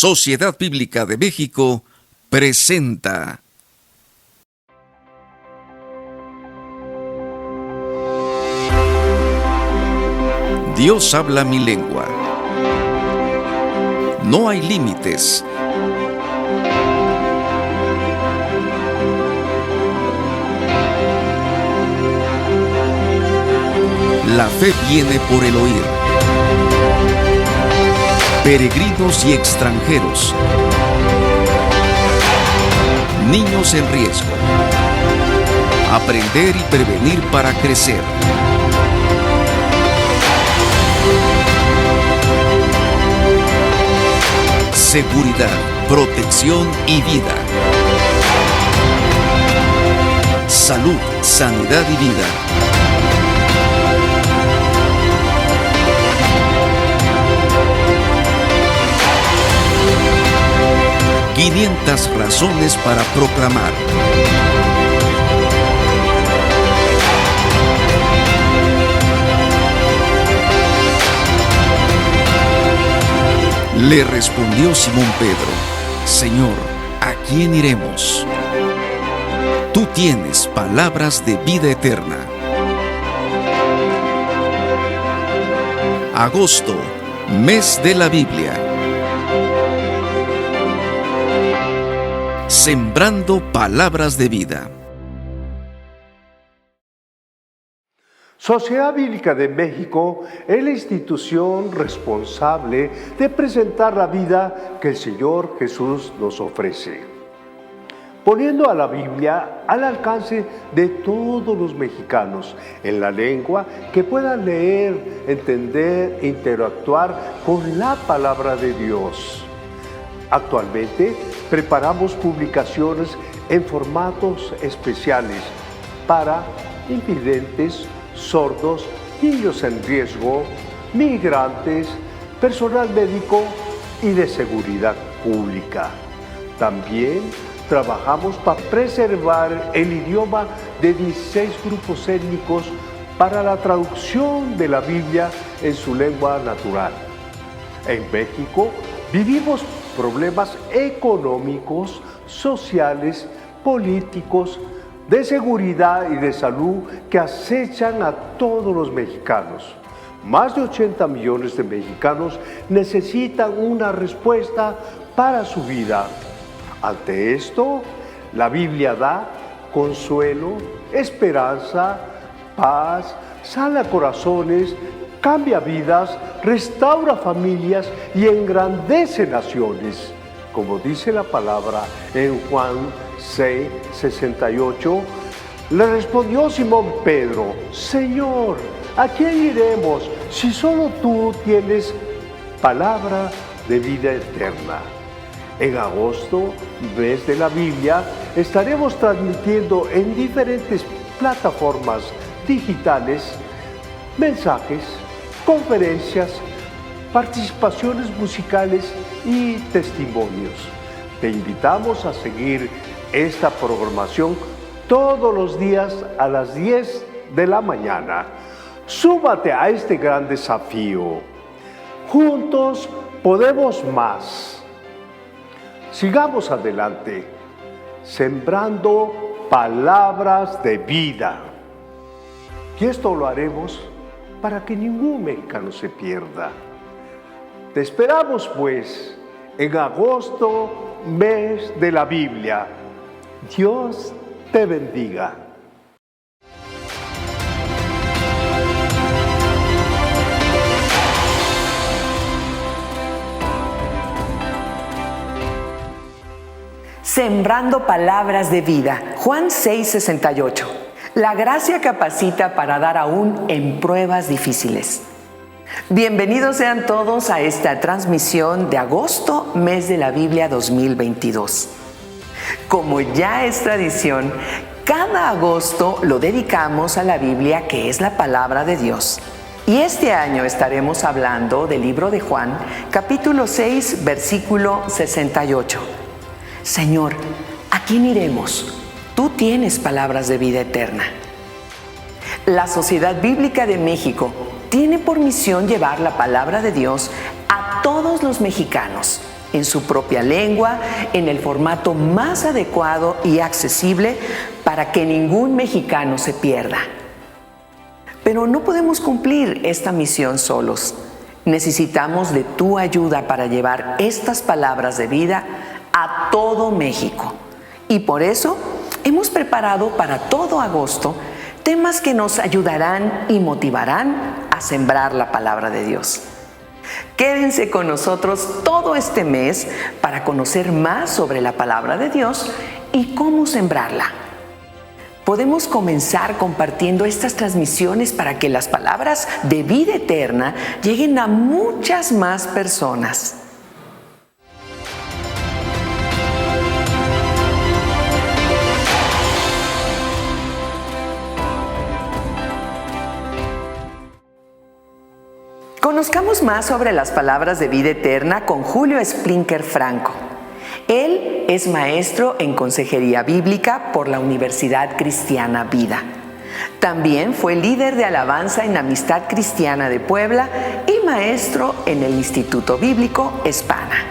Sociedad Bíblica de México presenta Dios habla mi lengua. No hay límites. La fe viene por el oír. Peregrinos y extranjeros. Niños en riesgo. Aprender y prevenir para crecer. Seguridad, protección y vida. Salud, sanidad y vida. ...500 razones para proclamar. Le respondió Simón Pedro: Señor, ¿a quién iremos? Tú tienes palabras de vida eterna. Agosto, mes de la Biblia. Sembrando palabras de vida. Sociedad Bíblica de México es la institución responsable de presentar la vida que el Señor Jesús nos ofrece, poniendo a la Biblia al alcance de todos los mexicanos, en la lengua que puedan leer, entender e interactuar con la palabra de Dios. Actualmente preparamos publicaciones en formatos especiales para invidentes, sordos, niños en riesgo, migrantes, personal médico y de seguridad pública. También trabajamos para preservar el idioma de 16 grupos étnicos para la traducción de la Biblia en su lengua natural. En México vivimos problemas económicos, sociales, políticos, de seguridad y de salud que acechan a todos los mexicanos. Más de 80 millones de mexicanos necesitan una respuesta para su vida. Ante esto, la Biblia da consuelo, esperanza, paz, sana corazones, cambia vidas, restaura familias y engrandece naciones. Como dice la palabra en Juan 6:68, le respondió Simón Pedro: Señor, ¿a quién iremos si solo tú tienes palabra de vida eterna? En agosto, mes de la Biblia, estaremos transmitiendo en diferentes plataformas digitales mensajes, conferencias, participaciones musicales y testimonios. Te invitamos a seguir esta programación todos los días a las 10 de la mañana. Súmate a este gran desafío. Juntos podemos más. Sigamos adelante, sembrando palabras de vida. Y esto lo haremos para que ningún mexicano se pierda. Te esperamos, pues, en agosto, mes de la Biblia. Dios te bendiga. Sembrando palabras de vida. Juan 6:68. La gracia capacita para dar aún en pruebas difíciles. Bienvenidos sean todos a esta transmisión de agosto, mes de la Biblia 2022. Como ya es tradición, cada agosto lo dedicamos a la Biblia, que es la palabra de Dios. Y este año estaremos hablando del libro de Juan, capítulo 6, versículo 68. Señor, ¿a quién iremos? Tú tienes palabras de vida eterna. La Sociedad Bíblica de México tiene por misión llevar la palabra de Dios a todos los mexicanos, en su propia lengua, en el formato más adecuado y accesible para que ningún mexicano se pierda. Pero no podemos cumplir esta misión solos. Necesitamos de tu ayuda para llevar estas palabras de vida a todo México. Y por eso hemos preparado para todo agosto temas que nos ayudarán y motivarán a sembrar la palabra de Dios. Quédense con nosotros todo este mes para conocer más sobre la palabra de Dios y cómo sembrarla. Podemos comenzar compartiendo estas transmisiones para que las palabras de vida eterna lleguen a muchas más personas. Conozcamos más sobre las palabras de vida eterna con Julio Splinker Franco. Él es maestro en Consejería Bíblica por la Universidad Cristiana Vida. También fue líder de alabanza en Amistad Cristiana de Puebla y maestro en el Instituto Bíblico Espana.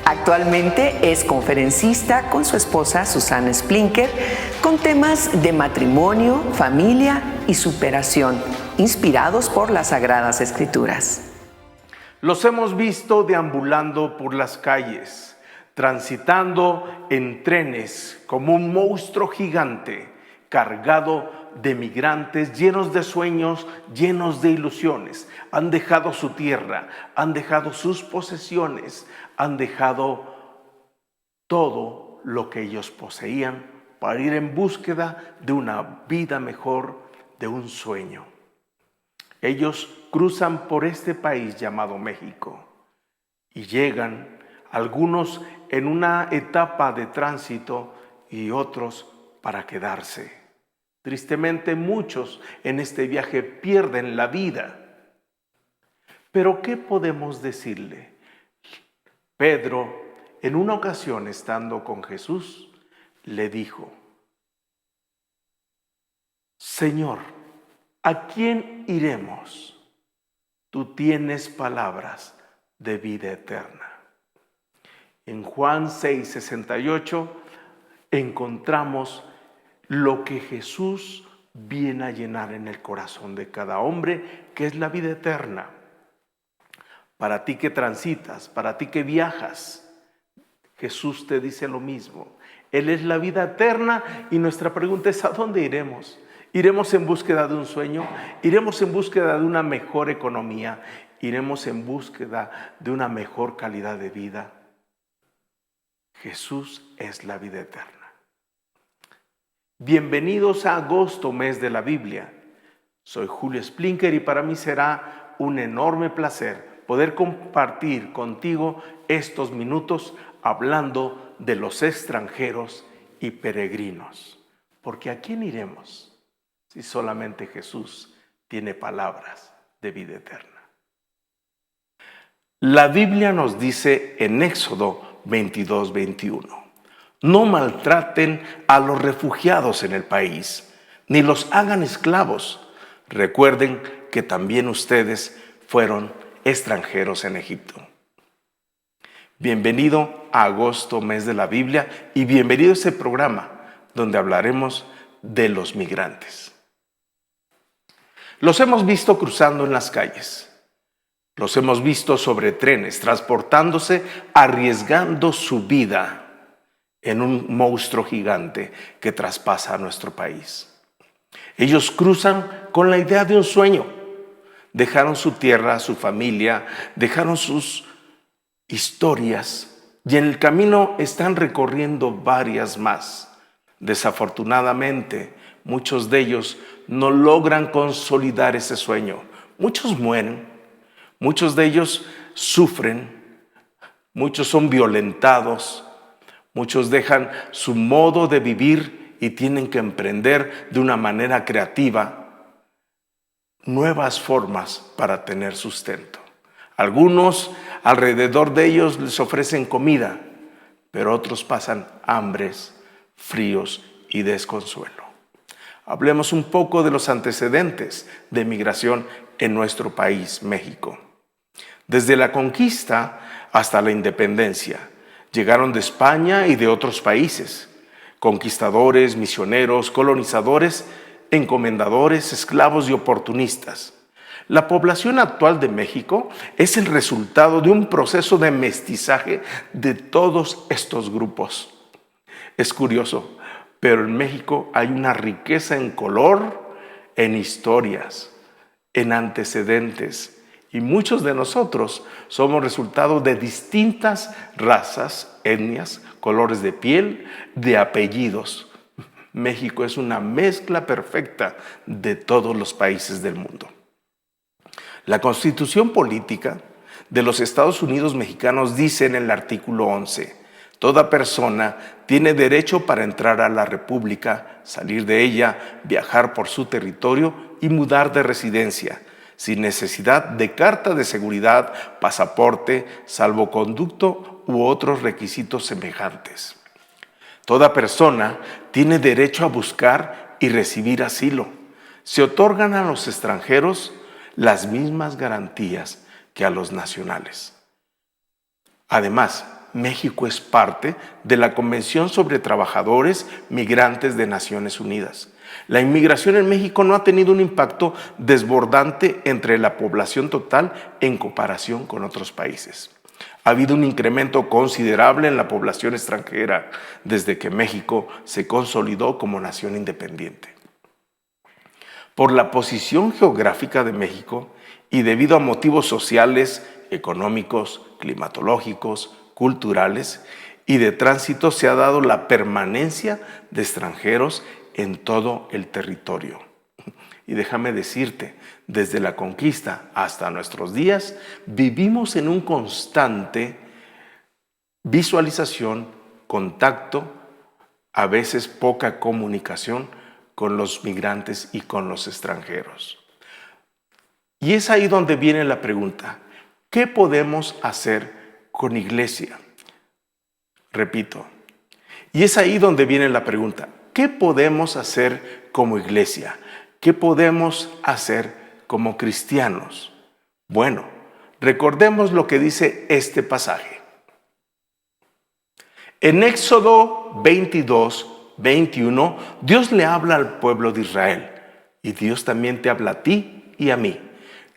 Actualmente es conferencista con su esposa Susana Splinker con temas de matrimonio, familia y superación, inspirados por las Sagradas Escrituras. Los hemos visto deambulando por las calles, transitando en trenes como un monstruo gigante, cargado de migrantes llenos de sueños, llenos de ilusiones. Han dejado su tierra, han dejado sus posesiones, han dejado todo lo que ellos poseían para ir en búsqueda de una vida mejor, de un sueño. Ellos cruzan por este país llamado México y llegan, algunos en una etapa de tránsito y otros para quedarse. Tristemente, muchos en este viaje pierden la vida. Pero ¿qué podemos decirle? Pedro, en una ocasión estando con Jesús, le dijo: Señor, ¿a quién iremos? Tú tienes palabras de vida eterna. En Juan 6:68 encontramos lo que Jesús viene a llenar en el corazón de cada hombre, que es la vida eterna. Para ti que transitas, para ti que viajas, Jesús te dice lo mismo. Él es la vida eterna y nuestra pregunta es: ¿a dónde iremos? ¿Iremos en búsqueda de un sueño? ¿Iremos en búsqueda de una mejor economía? ¿Iremos en búsqueda de una mejor calidad de vida? Jesús es la vida eterna. Bienvenidos a agosto, mes de la Biblia. Soy Julio Splinker y para mí será un enorme placer poder compartir contigo estos minutos hablando de los extranjeros y peregrinos. Porque ¿a quién iremos si solamente Jesús tiene palabras de vida eterna? La Biblia nos dice en Éxodo 22:21: no maltraten a los refugiados en el país, ni los hagan esclavos. Recuerden que también ustedes fueron extranjeros en Egipto. Bienvenido a agosto, mes de la Biblia, y bienvenido a este programa donde hablaremos de los migrantes. Los hemos visto cruzando en las calles. Los hemos visto sobre trenes, transportándose, arriesgando su vida en un monstruo gigante que traspasa a nuestro país. Ellos cruzan con la idea de un sueño. Dejaron su tierra, su familia, dejaron sus historias y en el camino están recorriendo varias más. Desafortunadamente, muchos de ellos no logran consolidar ese sueño. Muchos mueren, muchos de ellos sufren, muchos son violentados, muchos dejan su modo de vivir y tienen que emprender de una manera creativa nuevas formas para tener sustento. Algunos alrededor de ellos les ofrecen comida, pero otros pasan hambres, fríos y desconsuelo. Hablemos un poco de los antecedentes de migración en nuestro país, México. Desde la conquista hasta la independencia. Llegaron de España y de otros países, conquistadores, misioneros, colonizadores, encomendadores, esclavos y oportunistas. La población actual de México es el resultado de un proceso de mestizaje de todos estos grupos. Es curioso, pero en México hay una riqueza en color, en historias, en antecedentes, y muchos de nosotros somos resultado de distintas razas, etnias, colores de piel, de apellidos. México es una mezcla perfecta de todos los países del mundo. La Constitución Política de los Estados Unidos Mexicanos dice en el artículo 11: toda persona tiene derecho para entrar a la República, salir de ella, viajar por su territorio y mudar de residencia, sin necesidad de carta de seguridad, pasaporte, salvoconducto u otros requisitos semejantes. Toda persona tiene derecho a buscar y recibir asilo. Se otorgan a los extranjeros las mismas garantías que a los nacionales. Además, México es parte de la Convención sobre Trabajadores Migrantes de Naciones Unidas. La inmigración en México no ha tenido un impacto desbordante entre la población total en comparación con otros países. Ha habido un incremento considerable en la población extranjera desde que México se consolidó como nación independiente. Por la posición geográfica de México y debido a motivos sociales, económicos, climatológicos, culturales y de tránsito, se ha dado la permanencia de extranjeros en todo el territorio. Y déjame decirte, desde la conquista hasta nuestros días, vivimos en un constante visualización, contacto, a veces poca comunicación con los migrantes y con los extranjeros. Y es ahí donde viene la pregunta: ¿qué podemos hacer con iglesia? Repito, y es ahí donde viene la pregunta: ¿qué podemos hacer como iglesia? ¿Qué podemos hacer como cristianos? Bueno, recordemos lo que dice este pasaje. En Éxodo 22, 21, Dios le habla al pueblo de Israel, y Dios también te habla a ti y a mí.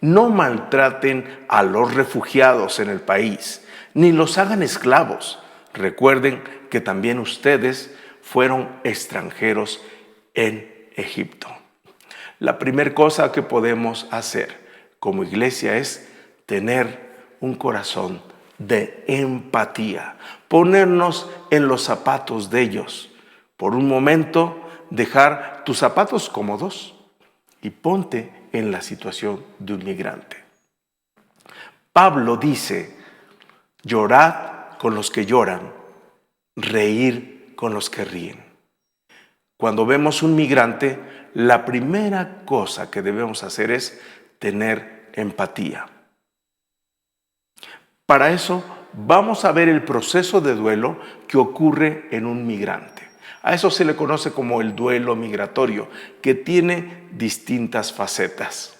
No maltraten a los refugiados en el país, ni los hagan esclavos. Recuerden que también ustedes fueron extranjeros en Egipto. La primera cosa que podemos hacer como iglesia es tener un corazón de empatía, ponernos en los zapatos de ellos. Por un momento, dejar tus zapatos cómodos y ponte en la situación de un migrante. Pablo dice: llorad con los que lloran, reír con los que ríen. Cuando vemos un migrante, la primera cosa que debemos hacer es tener empatía. Para eso vamos a ver el proceso de duelo que ocurre en un migrante. A eso se le conoce como el duelo migratorio, que tiene distintas facetas.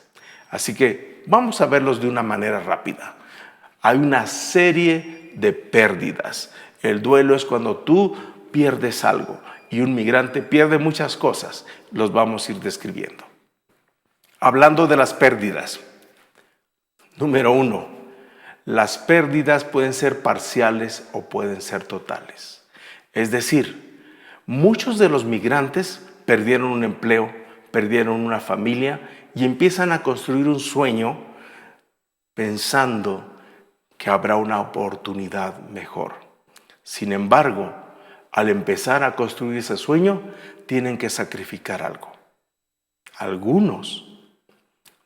Así que vamos a verlos de una manera rápida. Hay una serie de pérdidas. El duelo es cuando tú pierdes algo y un migrante pierde muchas cosas. Los vamos a ir describiendo. Hablando de las pérdidas. Número 1. Las pérdidas pueden ser parciales o pueden ser totales. Es decir, muchos de los migrantes perdieron un empleo, perdieron una familia y empiezan a construir un sueño pensando que habrá una oportunidad mejor. Sin embargo, al empezar a construir ese sueño, tienen que sacrificar algo. Algunos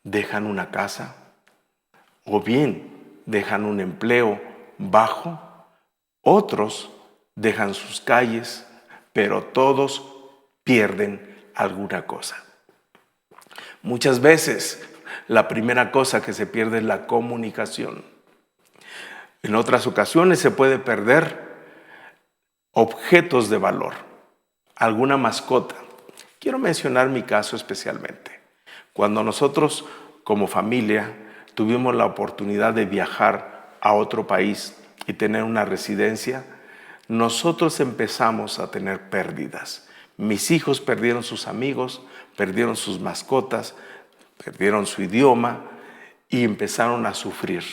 dejan una casa o bien dejan un empleo bajo, otros dejan sus calles, pero todos pierden alguna cosa. Muchas veces la primera cosa que se pierde es la comunicación. En otras ocasiones se puede perder objetos de valor, alguna mascota. Quiero mencionar mi caso especialmente. Cuando nosotros como familia tuvimos la oportunidad de viajar a otro país y tener una residencia, nosotros empezamos a tener pérdidas. Mis hijos perdieron sus amigos, perdieron sus mascotas, perdieron su idioma y empezaron a sufrir.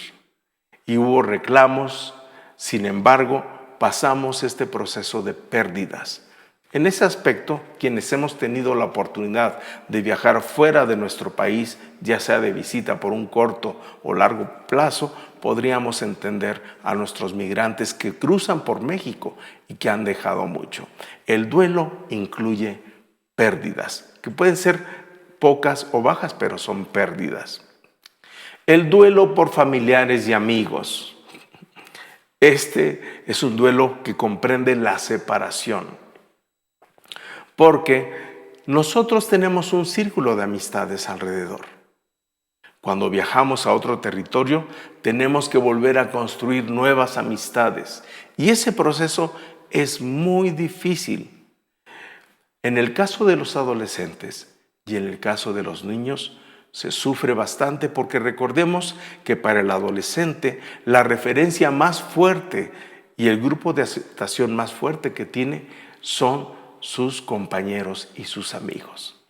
Y hubo reclamos, sin embargo, pasamos este proceso de pérdidas. En ese aspecto, quienes hemos tenido la oportunidad de viajar fuera de nuestro país, ya sea de visita por un corto o largo plazo, podríamos entender a nuestros migrantes que cruzan por México y que han dejado mucho. El duelo incluye pérdidas, que pueden ser pocas o bajas, pero son pérdidas. El duelo por familiares y amigos. Este es un duelo que comprende la separación. Porque nosotros tenemos un círculo de amistades alrededor. Cuando viajamos a otro territorio, tenemos que volver a construir nuevas amistades. Y ese proceso es muy difícil. En el caso de los adolescentes y en el caso de los niños, se sufre bastante porque recordemos que para el adolescente la referencia más fuerte y el grupo de aceptación más fuerte que tiene son sus compañeros y sus amigos.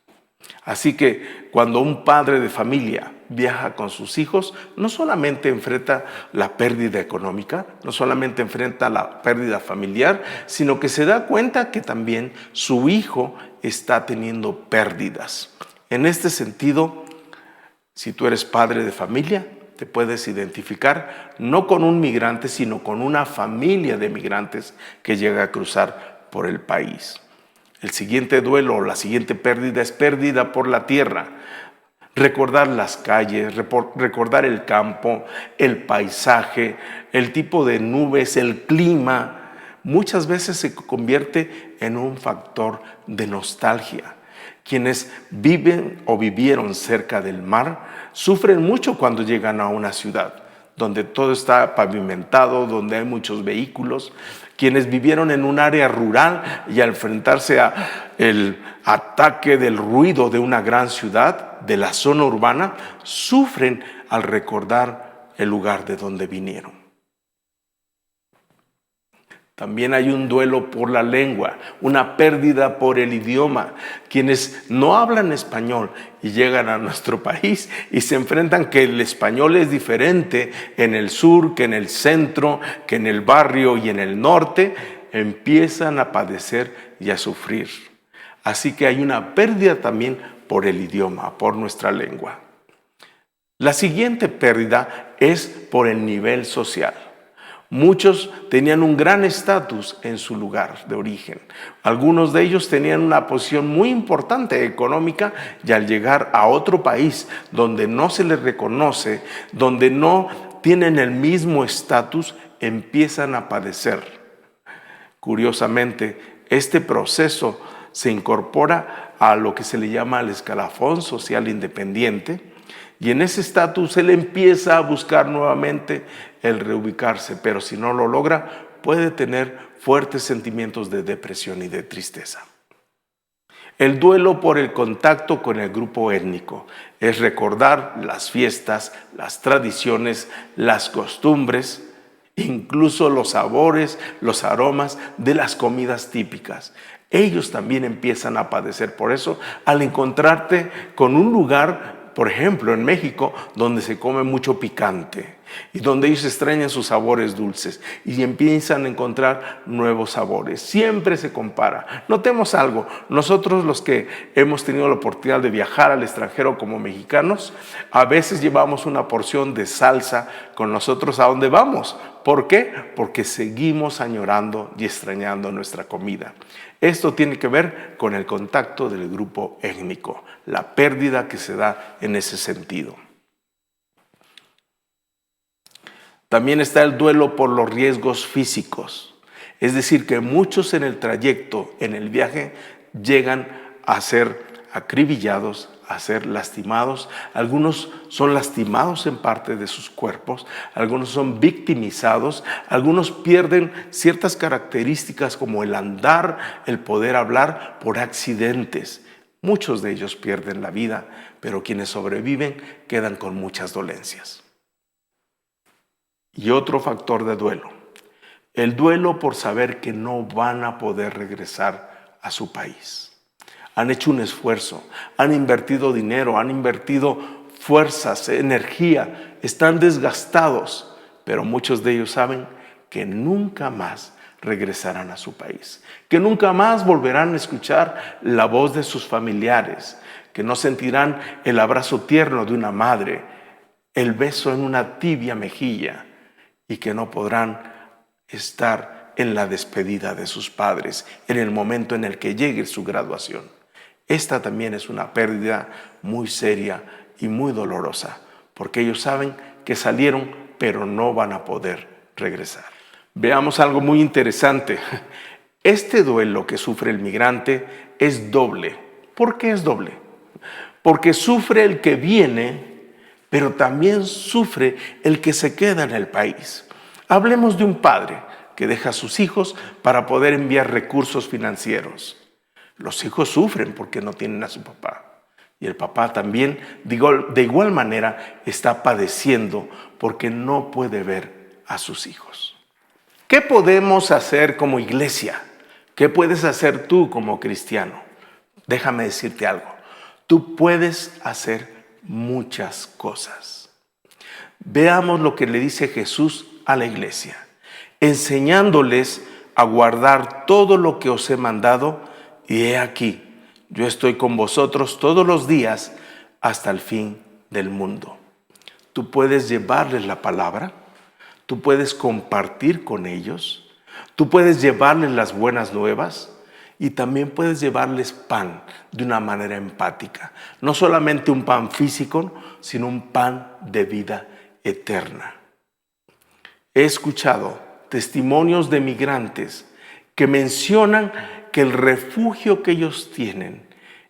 Así que cuando un padre de familia viaja con sus hijos, no solamente enfrenta la pérdida económica, no solamente enfrenta la pérdida familiar, sino que se da cuenta que también su hijo está teniendo pérdidas. En este sentido, si tú eres padre de familia, te puedes identificar no con un migrante, sino con una familia de migrantes que llega a cruzar por el país. El siguiente duelo o la siguiente pérdida es pérdida por la tierra. Recordar las calles, recordar el campo, el paisaje, el tipo de nubes, el clima, muchas veces se convierte en un factor de nostalgia. Quienes viven o vivieron cerca del mar sufren mucho cuando llegan a una ciudad donde todo está pavimentado, donde hay muchos vehículos. Quienes vivieron en un área rural y al enfrentarse al ataque del ruido de una gran ciudad, de la zona urbana, sufren al recordar el lugar de donde vinieron. También hay un duelo por la lengua, una pérdida por el idioma. Quienes no hablan español y llegan a nuestro país y se enfrentan que el español es diferente en el sur, que en el centro, que en el barrio y en el norte, empiezan a padecer y a sufrir. Así que hay una pérdida también por el idioma, por nuestra lengua. La siguiente pérdida es por el nivel social. Muchos tenían un gran estatus en su lugar de origen. Algunos de ellos tenían una posición muy importante económica y al llegar a otro país donde no se les reconoce, donde no tienen el mismo estatus, empiezan a padecer. Curiosamente, este proceso se incorpora a lo que se le llama el escalafón social independiente. Y en ese estatus él empieza a buscar nuevamente el reubicarse, pero si no lo logra, puede tener fuertes sentimientos de depresión y de tristeza. El duelo por el contacto con el grupo étnico es recordar las fiestas, las tradiciones, las costumbres, incluso los sabores, los aromas de las comidas típicas. Ellos también empiezan a padecer por eso al encontrarte con un lugar, por ejemplo, en México, donde se come mucho picante y donde ellos extrañan sus sabores dulces y empiezan a encontrar nuevos sabores. Siempre se compara. Notemos algo, nosotros los que hemos tenido la oportunidad de viajar al extranjero como mexicanos, a veces llevamos una porción de salsa con nosotros a donde vamos. ¿Por qué? Porque seguimos añorando y extrañando nuestra comida. Esto tiene que ver con el contacto del grupo étnico, la pérdida que se da en ese sentido. También está el duelo por los riesgos físicos. Es decir, que muchos en el trayecto, en el viaje, llegan a ser acribillados, a ser lastimados. Algunos son lastimados en parte de sus cuerpos, algunos son victimizados, algunos pierden ciertas características como el andar, el poder hablar por accidentes. Muchos de ellos pierden la vida, pero quienes sobreviven quedan con muchas dolencias. Y otro factor de duelo El duelo por saber que no van a poder regresar a su país. Han hecho un esfuerzo, han invertido dinero, han invertido fuerzas, energía, están desgastados, pero muchos de ellos saben que nunca más regresarán a su país, que nunca más volverán a escuchar la voz de sus familiares, que no sentirán el abrazo tierno de una madre, el beso en una tibia mejilla, y que no podrán estar en la despedida de sus padres en el momento en el que llegue su graduación. Esta también es una pérdida muy seria y muy dolorosa, porque ellos saben que salieron, pero no van a poder regresar. Veamos algo muy interesante. Este duelo que sufre el migrante es doble. ¿Por qué es doble? Porque sufre el que viene, pero también sufre el que se queda en el país. Hablemos de un padre que deja a sus hijos para poder enviar recursos financieros. Los hijos sufren porque no tienen a su papá. Y el papá también, de igual manera, está padeciendo porque no puede ver a sus hijos. ¿Qué podemos hacer como iglesia? ¿Qué puedes hacer tú como cristiano? Déjame decirte algo. Tú puedes hacer muchas cosas. Veamos lo que le dice Jesús a la iglesia, enseñándoles a guardar todo lo que os he mandado, y he aquí, yo estoy con vosotros todos los días hasta el fin del mundo. Tú puedes llevarles la palabra, tú puedes compartir con ellos, tú puedes llevarles las buenas nuevas y también puedes llevarles pan de una manera empática. No solamente un pan físico, sino un pan de vida eterna. He escuchado testimonios de migrantes que mencionan que el refugio que ellos tienen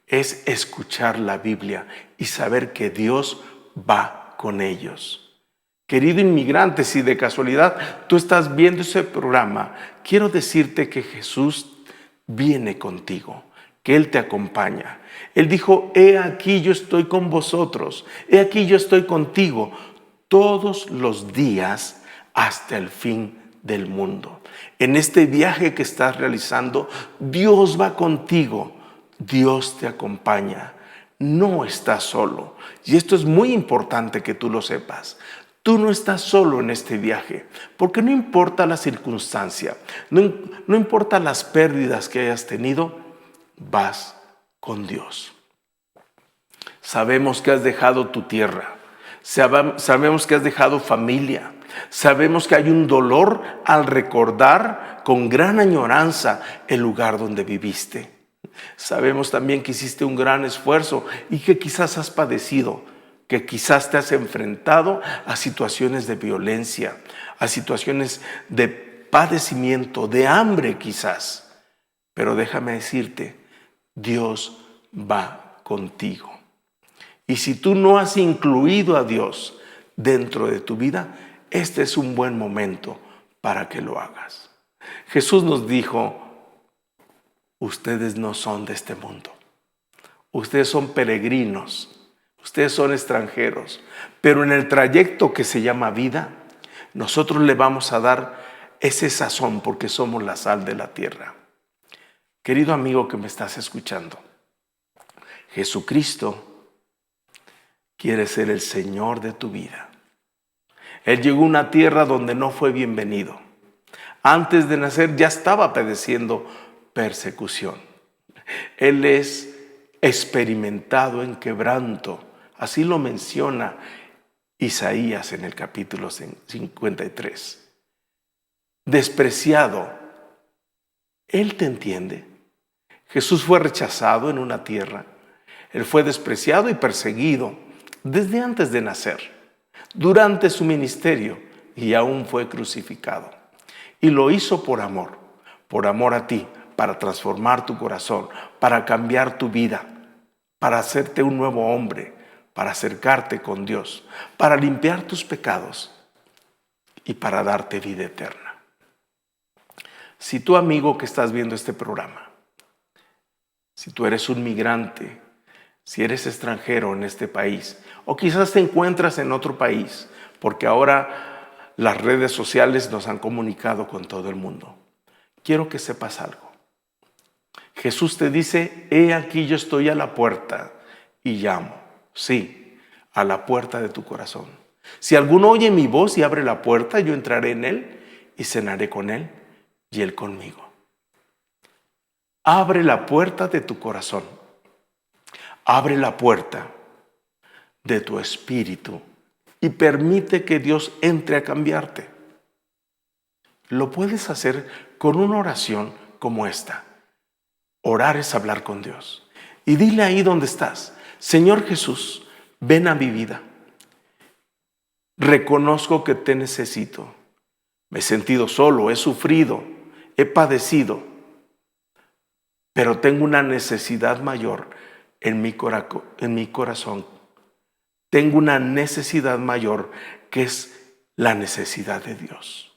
es escuchar la Biblia y saber que Dios va con ellos. Querido inmigrante, si de casualidad tú estás viendo ese programa, quiero decirte que Jesús viene contigo, que Él te acompaña. Él dijo, he aquí yo estoy con vosotros, he aquí yo estoy contigo todos los días hasta el fin del mundo. En este viaje que estás realizando, Dios va contigo, Dios te acompaña, no estás solo. Y esto es muy importante que tú lo sepas. Tú no estás solo en este viaje, porque no importa la circunstancia, no importa las pérdidas que hayas tenido, vas con Dios. Sabemos que has dejado tu tierra, sabemos que has dejado familia, sabemos que hay un dolor al recordar con gran añoranza el lugar donde viviste. Sabemos también que hiciste un gran esfuerzo y que quizás has padecido, que quizás te has enfrentado a situaciones de violencia, a situaciones de padecimiento, de hambre quizás. Pero déjame decirte, Dios va contigo. Y si tú no has incluido a Dios dentro de tu vida, este es un buen momento para que lo hagas. Jesús nos dijo, ustedes no son de este mundo. Ustedes son peregrinos. Ustedes son extranjeros, pero en el trayecto que se llama vida, nosotros le vamos a dar ese sazón porque somos la sal de la tierra. Querido amigo que me estás escuchando, Jesucristo quiere ser el Señor de tu vida. Él llegó a una tierra donde no fue bienvenido. Antes de nacer ya estaba padeciendo persecución. Él es experimentado en quebranto. Así lo menciona Isaías en el capítulo 53. Despreciado. Él te entiende. Jesús fue rechazado en una tierra. Él fue despreciado y perseguido desde antes de nacer, durante su ministerio, y aún fue crucificado. Y lo hizo por amor a ti, para transformar tu corazón, para cambiar tu vida, para hacerte un nuevo hombre, para acercarte con Dios, para limpiar tus pecados y para darte vida eterna. Si tú, amigo que estás viendo este programa, si tú eres un migrante, si eres extranjero en este país, o quizás te encuentras en otro país, porque ahora las redes sociales nos han comunicado con todo el mundo. Quiero que sepas algo. Jesús te dice, he aquí yo estoy a la puerta y llamo. Sí, a la puerta de tu corazón. Si alguno oye mi voz y abre la puerta, yo entraré en él y cenaré con él y él conmigo. Abre la puerta de tu corazón. Abre la puerta de tu espíritu y permite que Dios entre a cambiarte. Lo puedes hacer con una oración como esta. Orar es hablar con Dios. Y dile ahí donde estás, Señor Jesús, ven a mi vida. Reconozco que te necesito. Me he sentido solo, he sufrido, he padecido, pero tengo una necesidad mayor en mi corazón. Tengo una necesidad mayor que es la necesidad de Dios.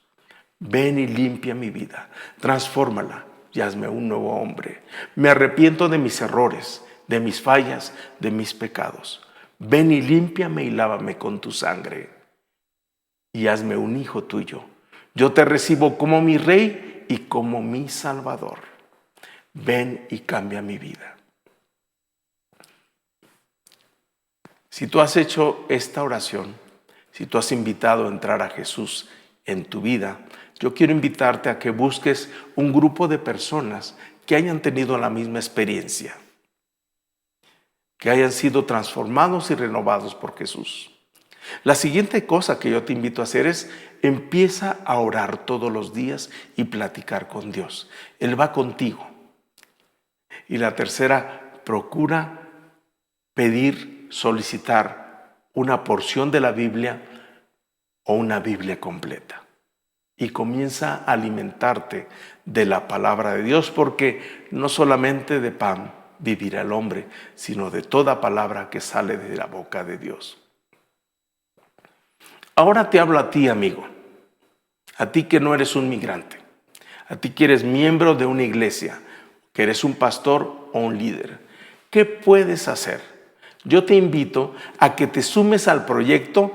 Ven y limpia mi vida, transfórmala y hazme un nuevo hombre. Me arrepiento de mis errores, de mis fallas, de mis pecados. Ven y límpiame y lávame con tu sangre y hazme un hijo tuyo. Yo te recibo como mi Rey y como mi Salvador. Ven y cambia mi vida. Si tú has hecho esta oración, si tú has invitado a entrar a Jesús en tu vida, yo quiero invitarte a que busques un grupo de personas que hayan tenido la misma experiencia, que hayan sido transformados y renovados por Jesús. La siguiente cosa que yo te invito a hacer es empieza a orar todos los días y platicar con Dios. Él va contigo. Y la tercera, procura pedir, solicitar una porción de la Biblia o una Biblia completa. Y comienza a alimentarte de la palabra de Dios, porque no solamente de pan vivirá el hombre, sino de toda palabra que sale de la boca de Dios. Ahora te hablo a ti, amigo, a ti que no eres un migrante, a ti que eres miembro de una iglesia, que eres un pastor o un líder. ¿Qué puedes hacer? Yo te invito a que te sumes al proyecto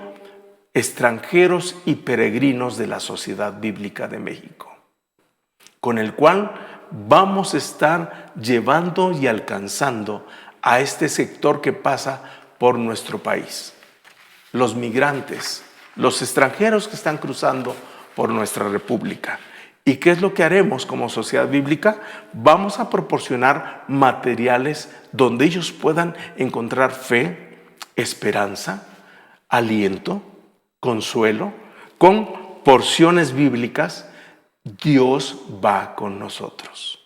Extranjeros y Peregrinos de la Sociedad Bíblica de México, con el cual vamos a estar llevando y alcanzando a este sector que pasa por nuestro país. Los migrantes, los extranjeros que están cruzando por nuestra república. ¿Y qué es lo que haremos como sociedad bíblica? Vamos a proporcionar materiales donde ellos puedan encontrar fe, esperanza, aliento, consuelo, con porciones bíblicas. Dios va con nosotros.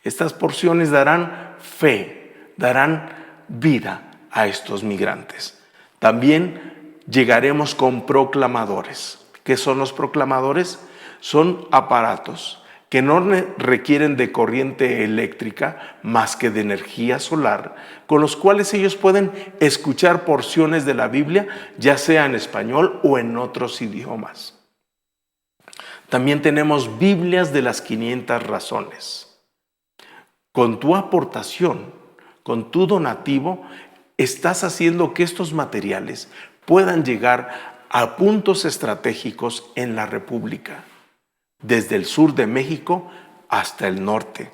Estas porciones darán fe, darán vida a estos migrantes. También llegaremos con proclamadores. ¿Qué son los proclamadores? Son aparatos que no requieren de corriente eléctrica más que de energía solar, con los cuales ellos pueden escuchar porciones de la Biblia, ya sea en español o en otros idiomas. También tenemos Biblias de las 500 razones. Con tu aportación, con tu donativo, estás haciendo que estos materiales puedan llegar a puntos estratégicos en la República, desde el sur de México hasta el norte.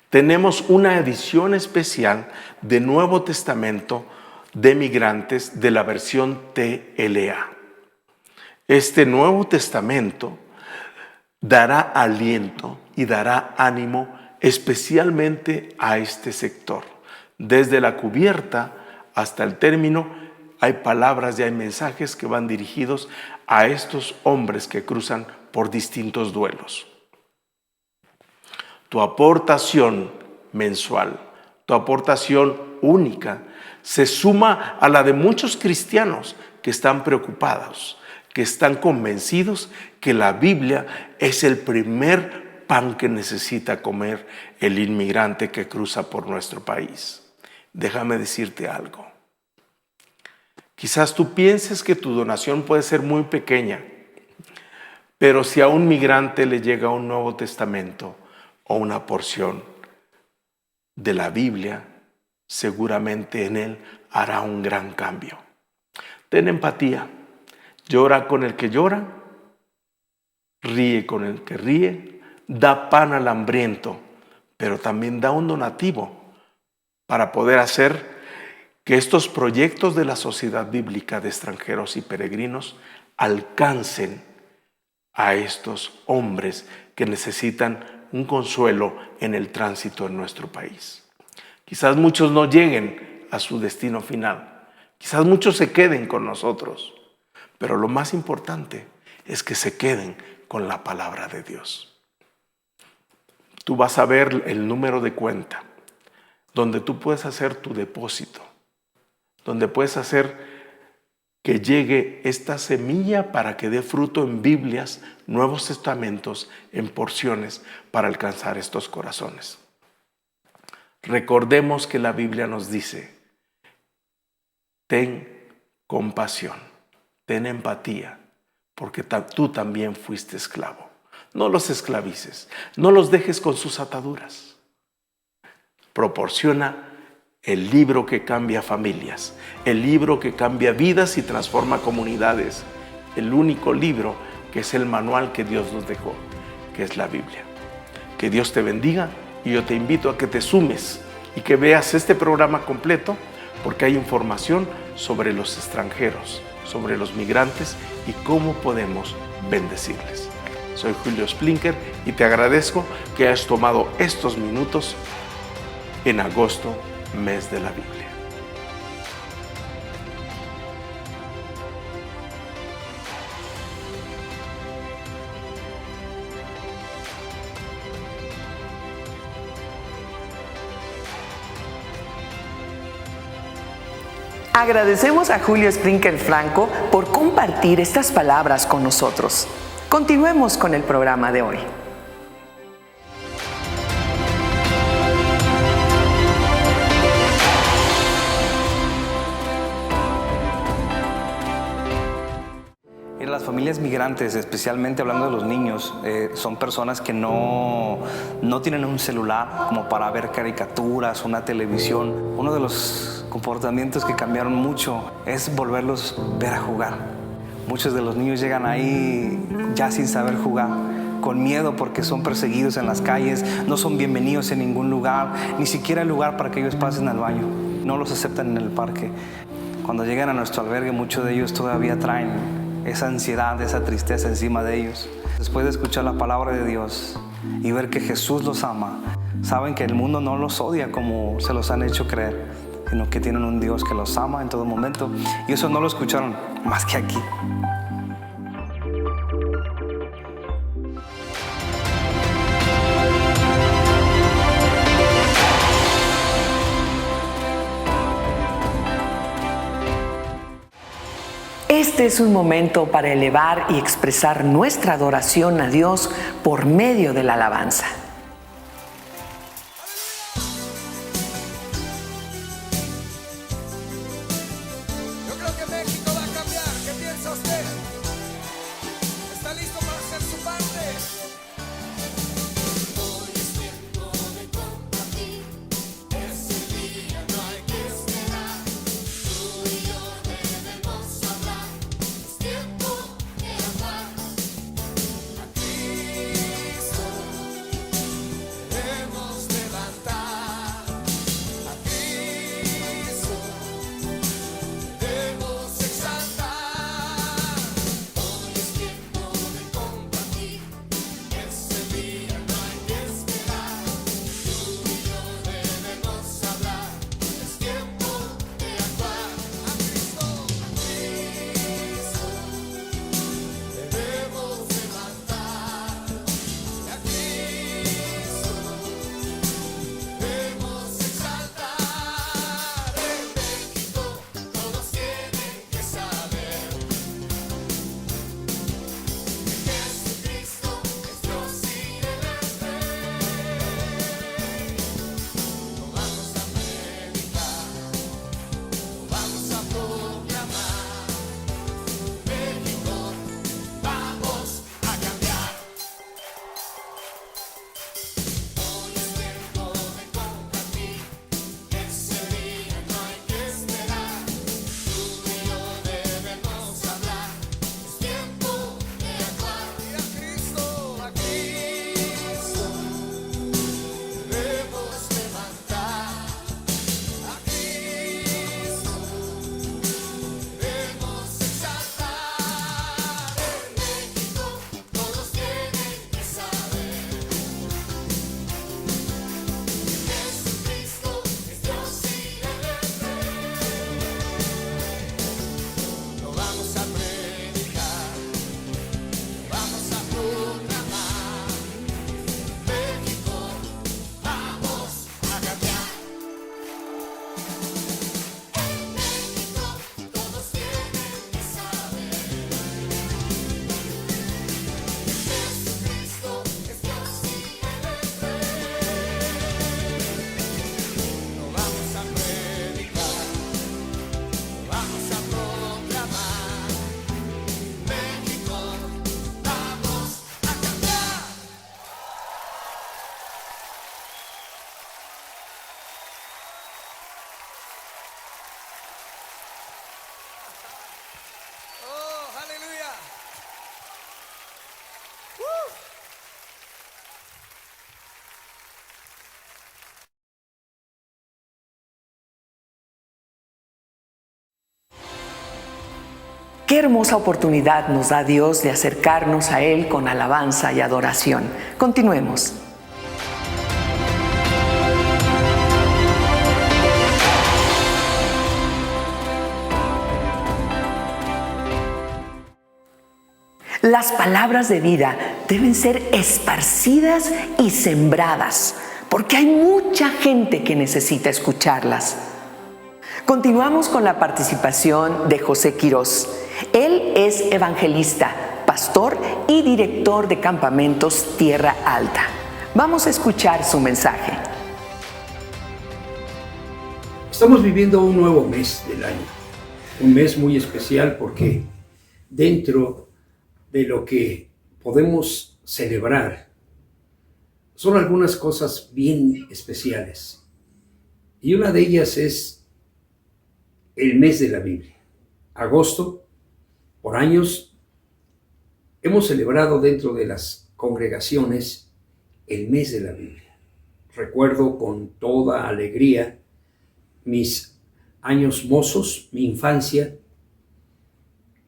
Tenemos una edición especial de Nuevo Testamento de migrantes de la versión TLA. Este Nuevo Testamento dará aliento y dará ánimo especialmente a este sector. Desde la cubierta hasta el término hay palabras y hay mensajes que van dirigidos a estos hombres que cruzan por distintos duelos. Tu aportación mensual, tu aportación única, se suma a la de muchos cristianos que están preocupados, que están convencidos que la Biblia es el primer pan que necesita comer el inmigrante que cruza por nuestro país. Déjame decirte algo. Quizás tú pienses que tu donación puede ser muy pequeña, pero si a un migrante le llega un Nuevo Testamento o una porción de la Biblia, seguramente en él hará un gran cambio. Ten empatía. Llora con el que llora, ríe con el que ríe, da pan al hambriento, pero también da un donativo para poder hacer que estos proyectos de la Sociedad Bíblica de Extranjeros y Peregrinos alcancen a estos hombres que necesitan un consuelo en el tránsito en nuestro país. Quizás muchos no lleguen a su destino final, quizás muchos se queden con nosotros, pero lo más importante es que se queden con la palabra de Dios. Tú vas a ver el número de cuenta, donde tú puedes hacer tu depósito, donde puedes hacer que llegue esta semilla para que dé fruto en Biblias, Nuevos Testamentos, en porciones para alcanzar estos corazones. Recordemos que la Biblia nos dice: ten compasión, ten empatía, porque tú también fuiste esclavo. No los esclavices, no los dejes con sus ataduras. Proporciona el libro que cambia familias, el libro que cambia vidas y transforma comunidades, el único libro que es el manual que Dios nos dejó, que es la Biblia. Que Dios te bendiga, y yo te invito a que te sumes y que veas este programa completo, porque hay información sobre los extranjeros, sobre los migrantes y cómo podemos bendecirles. Soy Julio Splinker y te agradezco que hayas tomado estos minutos en agosto, mes de la Biblia. Agradecemos a Julio Splinker Franco por compartir estas palabras con nosotros. Continuemos con el programa de hoy. Las familias migrantes, especialmente hablando de los niños, son personas que no tienen un celular como para ver caricaturas, una televisión. Uno de los comportamientos que cambiaron mucho es volverlos ver a jugar. Muchos de los niños llegan ahí ya sin saber jugar, con miedo porque son perseguidos en las calles, no son bienvenidos en ningún lugar, ni siquiera el lugar para que ellos pasen al baño. No los aceptan en el parque. Cuando llegan a nuestro albergue, muchos de ellos todavía traen esa ansiedad, esa tristeza encima de ellos. Después de escuchar la palabra de Dios y ver que Jesús los ama, saben que el mundo no los odia como se los han hecho creer, sino que tienen un Dios que los ama en todo momento. Y eso no lo escucharon más que aquí. Este es un momento para elevar y expresar nuestra adoración a Dios por medio de la alabanza. Yo creo que México va a cambiar. ¿Qué piensa usted? ¿Está listo para hacer su parte? Hoy es tiempo de compartir. Ese día no hay que esperar. Tú y yo debemos hablar. Es tiempo de amar a Cristo. Qué hermosa oportunidad nos da Dios de acercarnos a Él con alabanza y adoración. Continuemos. Las palabras de vida deben ser esparcidas y sembradas, porque hay mucha gente que necesita escucharlas. Continuamos con la participación de José Quirós. Él es evangelista, pastor y director de campamentos Tierra Alta. Vamos a escuchar su mensaje. Estamos viviendo un nuevo mes del año, un mes muy especial porque dentro de lo que podemos celebrar son algunas cosas bien especiales. Y una de ellas es el mes de la Biblia. Agosto, por años, hemos celebrado dentro de las congregaciones el mes de la Biblia. Recuerdo con toda alegría mis años mozos, mi infancia.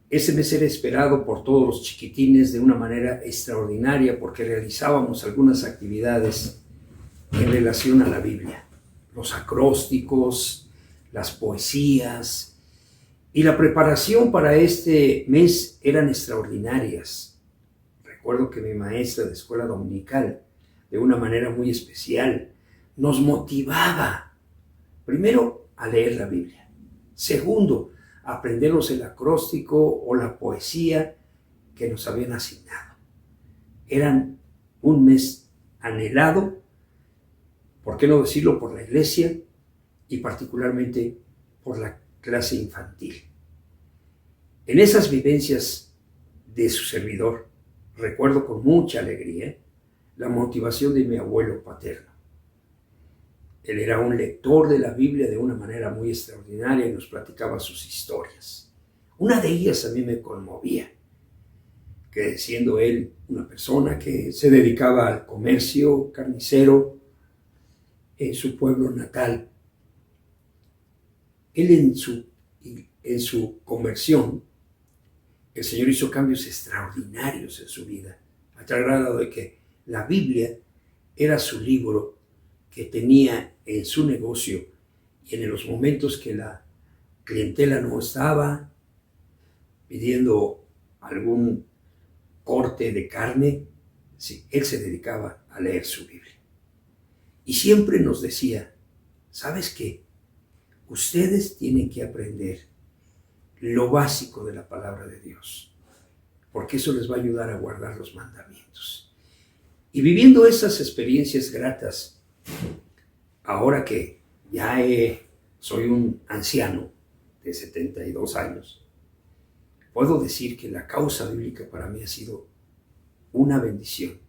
Ese mes era esperado por todos los chiquitines de una manera extraordinaria porque realizábamos algunas actividades en relación a la Biblia. Los acrósticos, las poesías y la preparación para este mes eran extraordinarias. Recuerdo que mi maestra de escuela dominical, de una manera muy especial, nos motivaba, primero, a leer la Biblia. Segundo, aprendernos el acróstico o la poesía que nos habían asignado. Eran un mes anhelado, ¿por qué no decirlo?, por la iglesia y particularmente por la clase infantil. En esas vivencias de su servidor, recuerdo con mucha alegría la motivación de mi abuelo paterno. Él era un lector de la Biblia de una manera muy extraordinaria y nos platicaba sus historias. Una de ellas a mí me conmovía, que siendo él una persona que se dedicaba al comercio carnicero en su pueblo natal, él en su conversión, el Señor hizo cambios extraordinarios en su vida, a tal grado de que la Biblia era su libro que tenía en su negocio, y en los momentos que la clientela no estaba pidiendo algún corte de carne, sí, él se dedicaba a leer su Biblia. Y siempre nos decía, ¿sabes qué? Ustedes tienen que aprender lo básico de la palabra de Dios, porque eso les va a ayudar a guardar los mandamientos. Y viviendo esas experiencias gratas, ahora que ya soy un anciano de 72 años, puedo decir que la causa bíblica para mí ha sido una bendición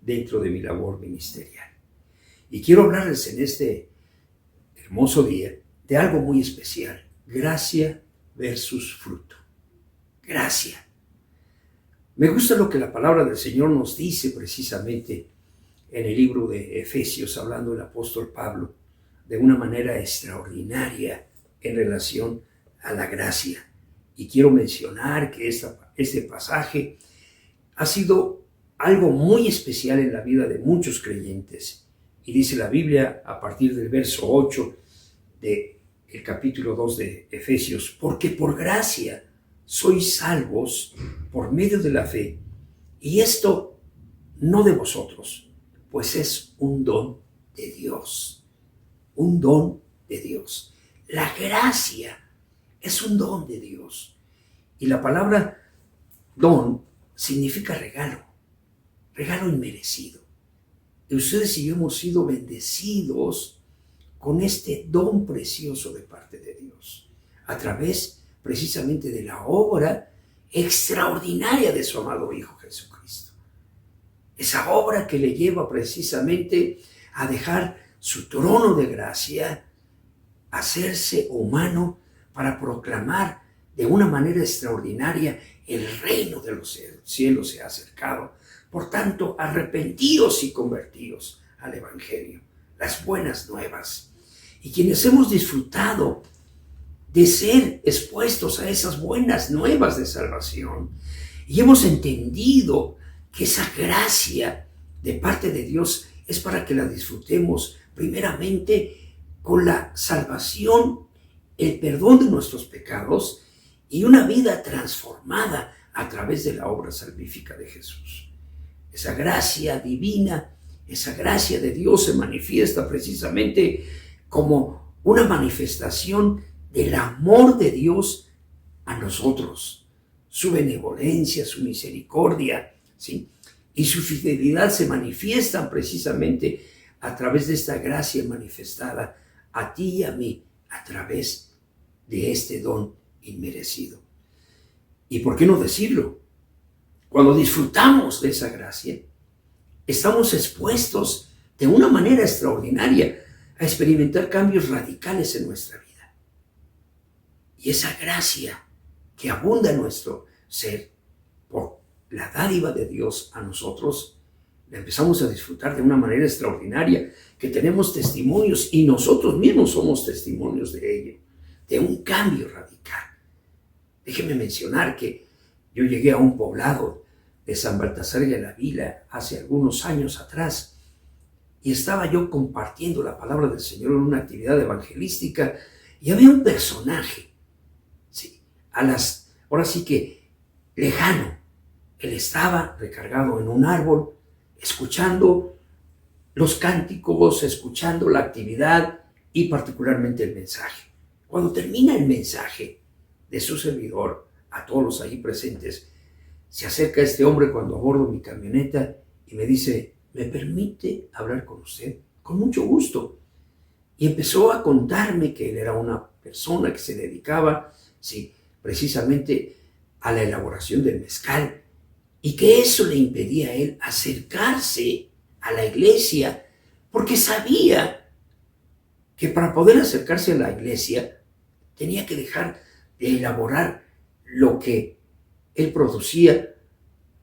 dentro de mi labor ministerial. Y quiero hablarles en este hermoso día de algo muy especial: gracia versus fruto. Gracia. Me gusta lo que la palabra del Señor nos dice precisamente en el libro de Efesios, hablando el apóstol Pablo de una manera extraordinaria en relación a la gracia. Y quiero mencionar que este pasaje ha sido algo muy especial en la vida de muchos creyentes. Y dice la Biblia a partir del verso 8 del capítulo 2 de Efesios: porque por gracia sois salvos por medio de la fe, y esto no de vosotros, pues es un don de Dios. Un don de Dios. La gracia es un don de Dios. Y la palabra don significa regalo, regalo inmerecido. Y ustedes y yo hemos sido bendecidos con este don precioso de parte de Dios, a través precisamente de la obra extraordinaria de su amado Hijo Jesucristo. Esa obra que le lleva precisamente a dejar su trono de gracia, a hacerse humano para proclamar de una manera extraordinaria: el reino de los cielos se ha acercado. Por tanto, arrepentíos y convertíos al Evangelio, las buenas nuevas. Y quienes hemos disfrutado de ser expuestos a esas buenas nuevas de salvación. Y hemos entendido que esa gracia de parte de Dios es para que la disfrutemos primeramente con la salvación, el perdón de nuestros pecados y una vida transformada a través de la obra salvífica de Jesús. Esa gracia divina, esa gracia de Dios se manifiesta precisamente como una manifestación del amor de Dios a nosotros, su benevolencia, su misericordia, ¿sí? Y su fidelidad se manifiestan precisamente a través de esta gracia manifestada a ti y a mí, a través de este don inmerecido. ¿Y por qué no decirlo? Cuando disfrutamos de esa gracia, estamos expuestos de una manera extraordinaria a experimentar cambios radicales en nuestra vida. Y esa gracia que abunda en nuestro ser por la dádiva de Dios a nosotros, la empezamos a disfrutar de una manera extraordinaria, que tenemos testimonios y nosotros mismos somos testimonios de ello, de un cambio radical. Déjeme mencionar que yo llegué a un poblado de San Baltasar de la Vila hace algunos años atrás y estaba yo compartiendo la palabra del Señor en una actividad evangelística y había un personaje, sí, ahora sí que lejano. Él estaba recargado en un árbol, escuchando los cánticos, escuchando la actividad y particularmente el mensaje. Cuando termina el mensaje de su servidor, a todos los ahí presentes, se acerca este hombre cuando abordo mi camioneta y me dice, ¿me permite hablar con usted? Con mucho gusto. Y empezó a contarme que él era una persona que se dedicaba, sí, precisamente a la elaboración del mezcal, y que eso le impedía a él acercarse a la iglesia, porque sabía que para poder acercarse a la iglesia tenía que dejar de elaborar lo que él producía,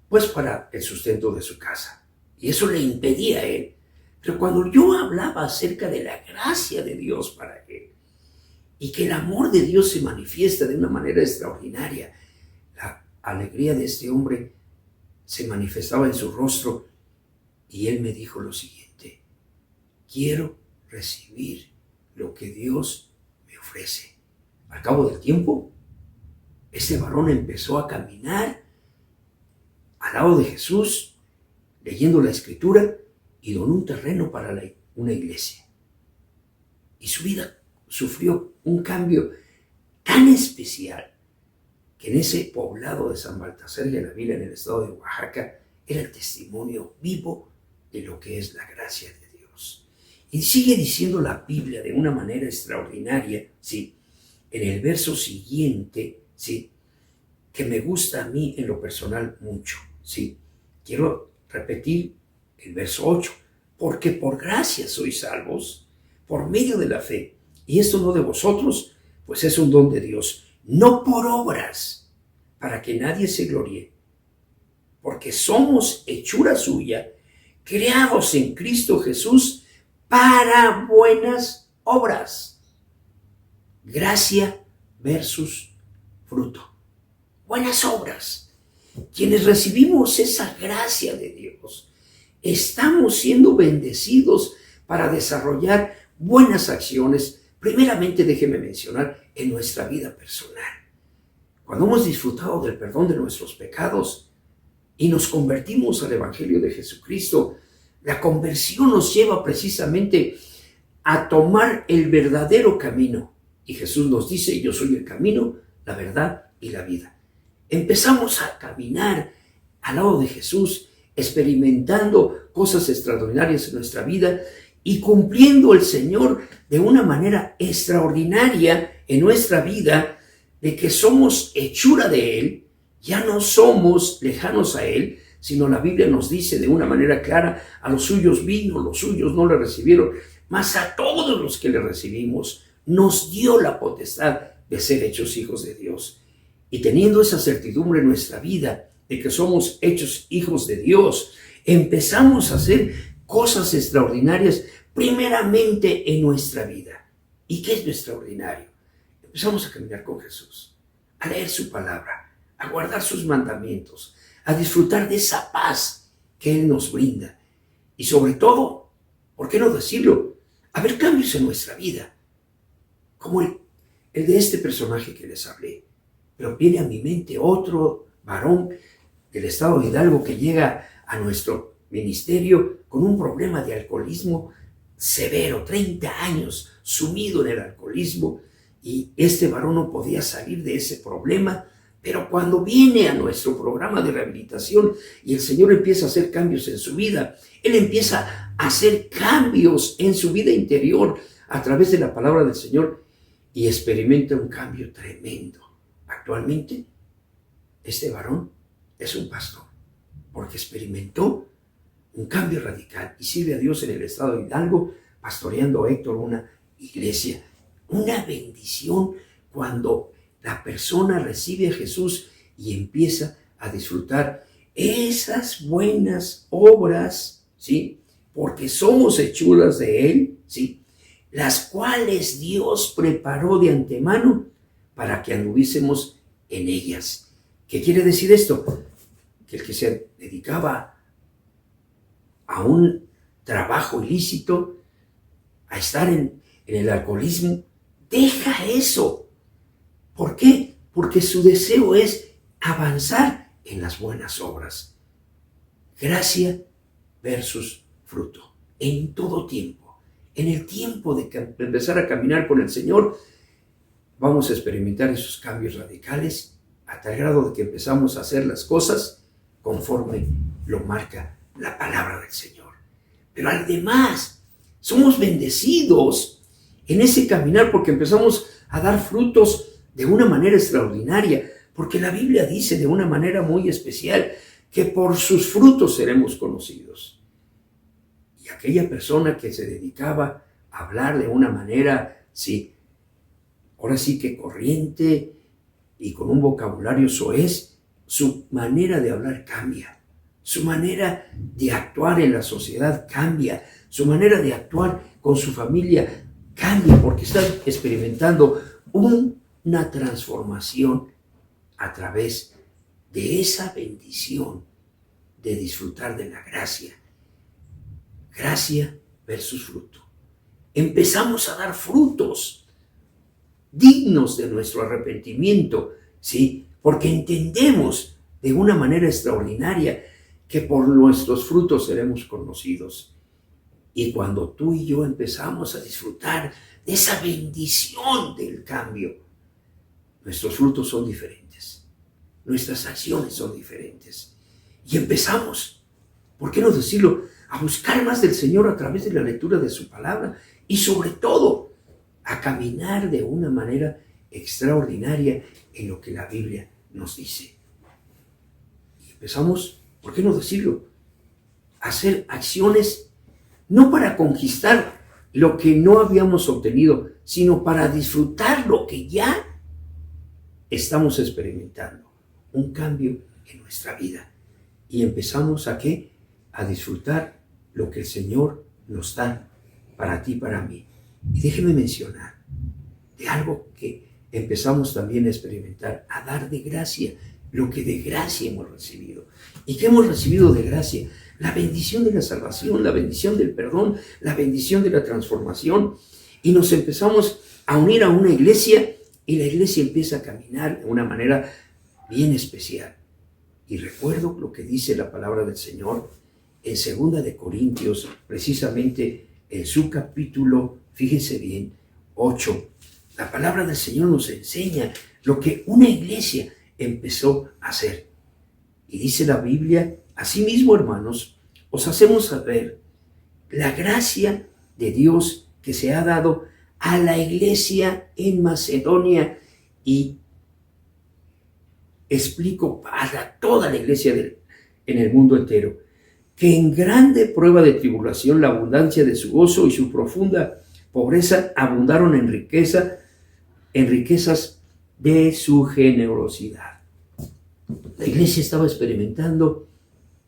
pues para el sustento de su casa. Y eso le impedía a él. Pero cuando yo hablaba acerca de la gracia de Dios para él, y que el amor de Dios se manifiesta de una manera extraordinaria, la alegría de este hombre se manifestaba en su rostro y él me dijo lo siguiente: quiero recibir lo que Dios me ofrece. Al cabo del tiempo, este varón empezó a caminar al lado de Jesús, leyendo la Escritura y donó un terreno para una iglesia. Y su vida sufrió un cambio tan especial que en ese poblado de San Baltasar de la Vila, en el estado de Oaxaca, era el testimonio vivo de lo que es la gracia de Dios. Y sigue diciendo la Biblia de una manera extraordinaria, sí, en el verso siguiente, sí, que me gusta a mí en lo personal mucho, sí. Quiero repetir el verso 8, porque por gracia sois salvos, por medio de la fe, y esto no de vosotros, pues es un don de Dios, no por obras, para que nadie se gloríe, porque somos hechura suya, creados en Cristo Jesús para buenas obras. Gracia versus fruto. Buenas obras. Quienes recibimos esa gracia de Dios, estamos siendo bendecidos para desarrollar buenas acciones. Primeramente, déjeme mencionar, en nuestra vida personal. Cuando hemos disfrutado del perdón de nuestros pecados y nos convertimos al Evangelio de Jesucristo, la conversión nos lleva precisamente a tomar el verdadero camino. Y Jesús nos dice, yo soy el camino, la verdad y la vida. Empezamos a caminar al lado de Jesús, experimentando cosas extraordinarias en nuestra vida y cumpliendo el Señor de una manera extraordinaria en nuestra vida, de que somos hechura de Él, ya no somos lejanos a Él, sino la Biblia nos dice de una manera clara, a los suyos vino, los suyos no le recibieron, mas a todos los que le recibimos nos dio la potestad de ser hechos hijos de Dios. Y teniendo esa certidumbre en nuestra vida de que somos hechos hijos de Dios, empezamos a hacer cosas extraordinarias primeramente en nuestra vida. ¿Y qué es lo extraordinario? empezamos a caminar con Jesús, a leer su palabra, a guardar sus mandamientos, a disfrutar de esa paz que Él nos brinda. Y sobre todo, ¿por qué no decirlo? A ver cambios en nuestra vida, como el de este personaje que les hablé. Pero viene a mi mente otro varón del estado de Hidalgo que llega a nuestro ministerio con un problema de alcoholismo severo, 30 años sumido en el alcoholismo, y este varón no podía salir de ese problema. Pero cuando viene a nuestro programa de rehabilitación y el Señor empieza a hacer cambios en su vida, Él empieza a hacer cambios en su vida interior a través de la palabra del Señor y experimenta un cambio tremendo. Actualmente, este varón es un pastor porque experimentó un cambio radical y sirve a Dios en el estado de Hidalgo, pastoreando a Héctor una iglesia. Una bendición cuando la persona recibe a Jesús y empieza a disfrutar esas buenas obras, ¿sí? Porque somos hechuras de Él, ¿sí? Las cuales Dios preparó de antemano para que anduviésemos en ellas. ¿Qué quiere decir esto? Que el que se dedicaba a un trabajo ilícito, a estar en el alcoholismo, deja eso. ¿Por qué? Porque su deseo es avanzar en las buenas obras. Gracia versus fruto. En todo tiempo. En el tiempo de empezar a caminar con el Señor, vamos a experimentar esos cambios radicales a tal grado de que empezamos a hacer las cosas conforme lo marca la palabra del Señor. Pero además, somos bendecidos en ese caminar porque empezamos a dar frutos de una manera extraordinaria, porque la Biblia dice de una manera muy especial que por sus frutos seremos conocidos. Y aquella persona que se dedicaba a hablar de una manera, sí, ahora sí que corriente y con un vocabulario soez, su manera de hablar cambia, su manera de actuar en la sociedad cambia, su manera de actuar con su familia cambia, porque está experimentando una transformación a través de esa bendición de disfrutar de la gracia. Gracia versus fruto. Empezamos a dar frutos dignos de nuestro arrepentimiento, ¿sí? Porque entendemos de una manera extraordinaria que por nuestros frutos seremos conocidos. Y cuando tú y yo empezamos a disfrutar de esa bendición del cambio, nuestros frutos son diferentes, nuestras acciones son diferentes. Y empezamos, ¿por qué no decirlo?, a buscar más del Señor a través de la lectura de su palabra y sobre todo a caminar de una manera extraordinaria en lo que la Biblia nos dice. Y empezamos, ¿por qué no decirlo?, a hacer acciones no para conquistar lo que no habíamos obtenido, sino para disfrutar lo que ya estamos experimentando, un cambio en nuestra vida. Y empezamos ¿a qué? A disfrutar lo que el Señor nos da para ti y para mí. Y déjeme mencionar de algo que empezamos también a experimentar, a dar de gracia lo que de gracia hemos recibido. ¿Y qué hemos recibido de gracia? La bendición de la salvación, la bendición del perdón, la bendición de la transformación. Y nos empezamos a unir a una iglesia y la iglesia empieza a caminar de una manera bien especial. Y recuerdo lo que dice la palabra del Señor en 2 de Corintios, precisamente en su capítulo, fíjense bien, 8. La palabra del Señor nos enseña lo que una iglesia empezó a hacer. Y dice la Biblia: asimismo, hermanos, os hacemos saber la gracia de Dios que se ha dado a la iglesia en Macedonia, y explico para toda la iglesia en el mundo entero, que en grande prueba de tribulación la abundancia de su gozo y su profunda pobreza abundaron en riquezas de su generosidad. La iglesia estaba experimentando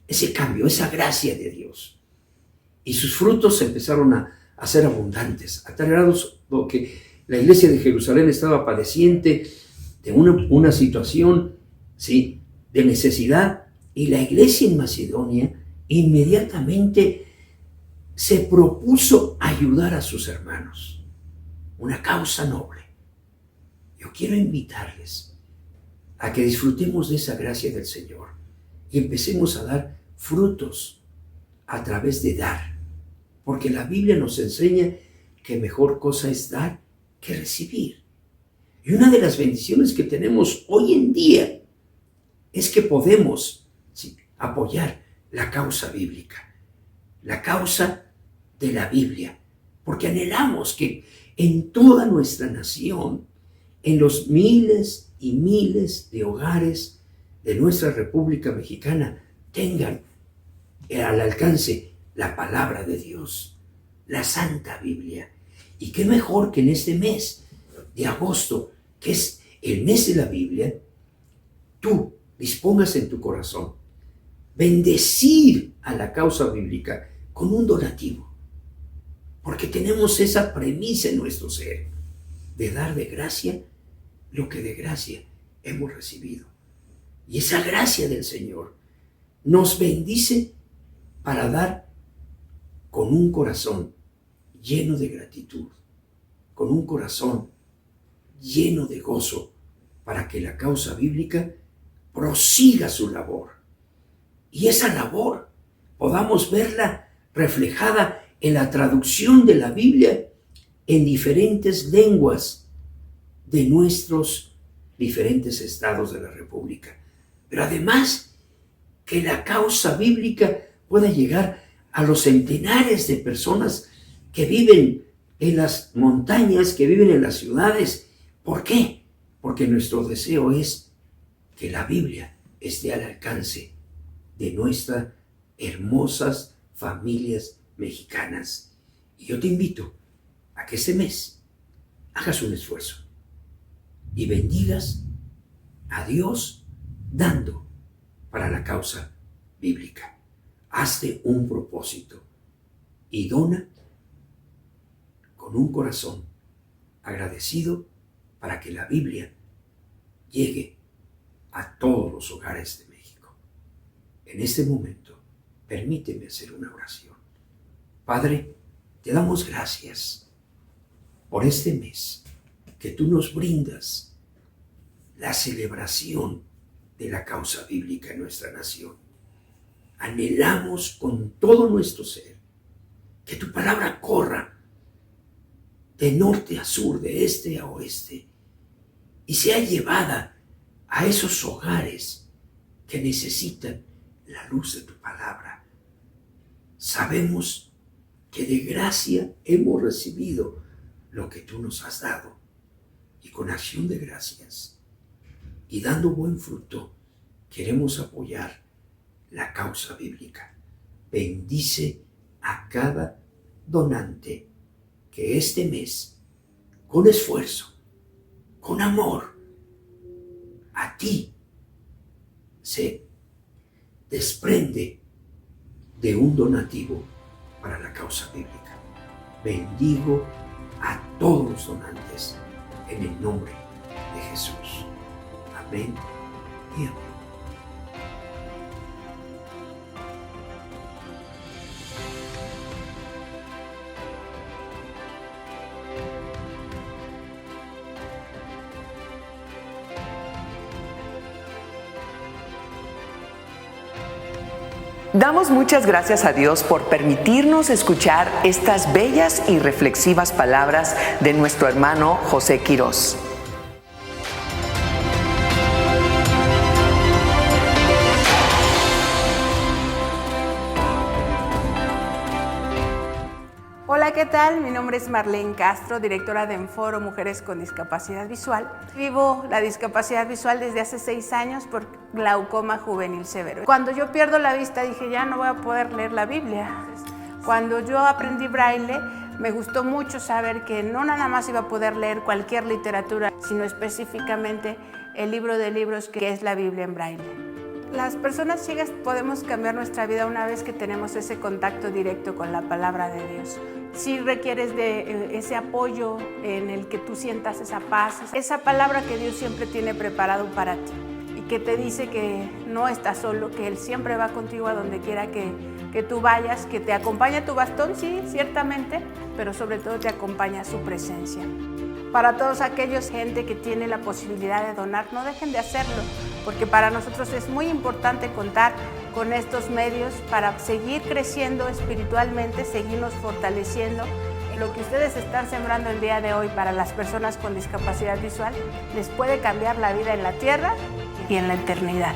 ese cambio, esa gracia de Dios. Y sus frutos empezaron a ser abundantes, a tal grado que La iglesia de Jerusalén estaba padeciente de una situación, ¿sí?, de necesidad, y la iglesia en Macedonia inmediatamente se propuso ayudar a sus hermanos. Una causa noble. Yo quiero invitarles a que disfrutemos de esa gracia del Señor y empecemos a dar frutos a través de dar. Porque la Biblia nos enseña que mejor cosa es dar que recibir. Y una de las bendiciones que tenemos hoy en día es que podemos, ¿sí?, apoyar la causa bíblica, la causa de la Biblia, porque anhelamos que en toda nuestra nación, en los miles y miles de hogares de nuestra República Mexicana, tengan al alcance la palabra de Dios, la Santa Biblia. Y qué mejor que en este mes de agosto, que es el mes de la Biblia, tú dispongas en tu corazón bendecir a la causa bíblica con un donativo. Porque tenemos esa premisa en nuestro ser, de dar de gracia lo que de gracia hemos recibido. Y esa gracia del Señor nos bendice para dar con un corazón lleno de gratitud, con un corazón lleno de gozo, para que la causa bíblica prosiga su labor. Y esa labor podamos verla reflejada en la traducción de la Biblia en diferentes lenguas de nuestros diferentes estados de la República. Pero además, que la causa bíblica pueda llegar a los centenares de personas que viven en las montañas, que viven en las ciudades. ¿Por qué? Porque nuestro deseo es que la Biblia esté al alcance de nuestras hermosas familias mexicanas. Y yo te invito a que este mes hagas un esfuerzo y bendigas a Dios dando para la causa bíblica. Hazte un propósito y dona con un corazón agradecido para que la Biblia llegue a todos los hogares de México. En este momento, permíteme hacer una oración. Padre, te damos gracias por este mes que tú nos brindas la celebración de la causa bíblica en nuestra nación. Anhelamos con todo nuestro ser que tu palabra corra de norte a sur, de este a oeste, y sea llevada a esos hogares que necesitan la luz de tu palabra. Sabemos que de gracia hemos recibido lo que tú nos has dado, y con acción de gracias y dando buen fruto, queremos apoyar la causa bíblica. Bendice a cada donante que este mes, con esfuerzo, con amor, a ti se desprende de un donativo para la causa bíblica. Bendigo a todos los donantes en el nombre de Jesús. Amén y amén. Damos muchas gracias a Dios por permitirnos escuchar estas bellas y reflexivas palabras de nuestro hermano José Quirós. Hola, ¿qué tal? Mi nombre es Marlene Castro, directora de Enforo Mujeres con Discapacidad Visual. Vivo la discapacidad visual desde hace 6 años por glaucoma juvenil severo. Cuando yo pierdo la vista dije, ya no voy a poder leer la Biblia. Cuando yo aprendí braille, me gustó mucho saber que no nada más iba a poder leer cualquier literatura, sino específicamente el libro de libros que es la Biblia en braille. Las personas ciegas podemos cambiar nuestra vida una vez que tenemos ese contacto directo con la palabra de Dios. Si requieres de ese apoyo en el que tú sientas esa paz, esa palabra que Dios siempre tiene preparado para ti y que te dice que no estás solo, que Él siempre va contigo a donde quiera que tú vayas, que te acompaña tu bastón, sí, ciertamente, pero sobre todo te acompaña su presencia. Para todos aquellos, gente que tiene la posibilidad de donar, no dejen de hacerlo, porque para nosotros es muy importante contar con estos medios para seguir creciendo espiritualmente, seguirnos fortaleciendo. Lo que ustedes están sembrando el día de hoy para las personas con discapacidad visual les puede cambiar la vida en la tierra y en la eternidad.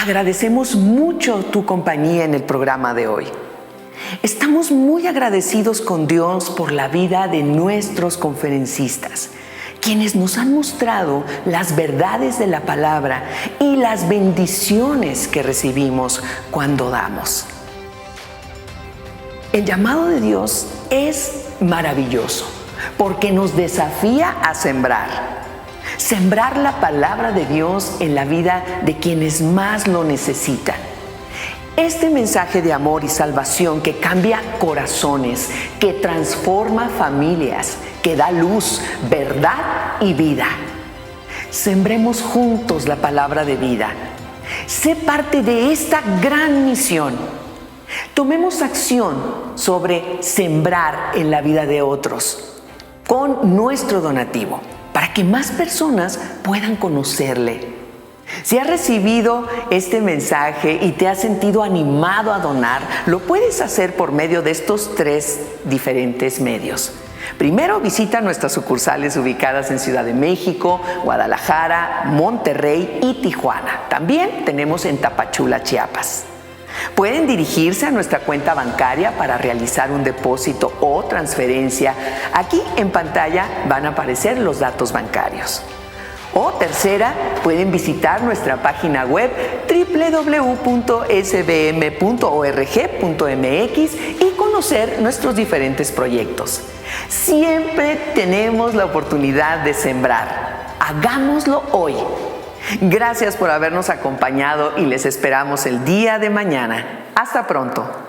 Agradecemos mucho tu compañía en el programa de hoy. Estamos muy agradecidos con Dios por la vida de nuestros conferencistas, quienes nos han mostrado las verdades de la palabra y las bendiciones que recibimos cuando damos. El llamado de Dios es maravilloso porque nos desafía a sembrar. Sembrar la palabra de Dios en la vida de quienes más lo necesitan. Este mensaje de amor y salvación que cambia corazones, que transforma familias, que da luz, verdad y vida. Sembremos juntos la palabra de vida. Sé parte de esta gran misión. Tomemos acción sobre sembrar en la vida de otros con nuestro donativo, para que más personas puedan conocerle. Si has recibido este mensaje y te has sentido animado a donar, lo puedes hacer por medio de estos 3 diferentes medios. Primero, visita nuestras sucursales ubicadas en Ciudad de México, Guadalajara, Monterrey y Tijuana. También tenemos en Tapachula, Chiapas. Pueden dirigirse a nuestra cuenta bancaria para realizar un depósito o transferencia. Aquí en pantalla van a aparecer los datos bancarios. O tercera, pueden visitar nuestra página web www.sbm.org.mx y conocer nuestros diferentes proyectos. Siempre tenemos la oportunidad de sembrar. Hagámoslo hoy. Gracias por habernos acompañado y les esperamos el día de mañana. Hasta pronto.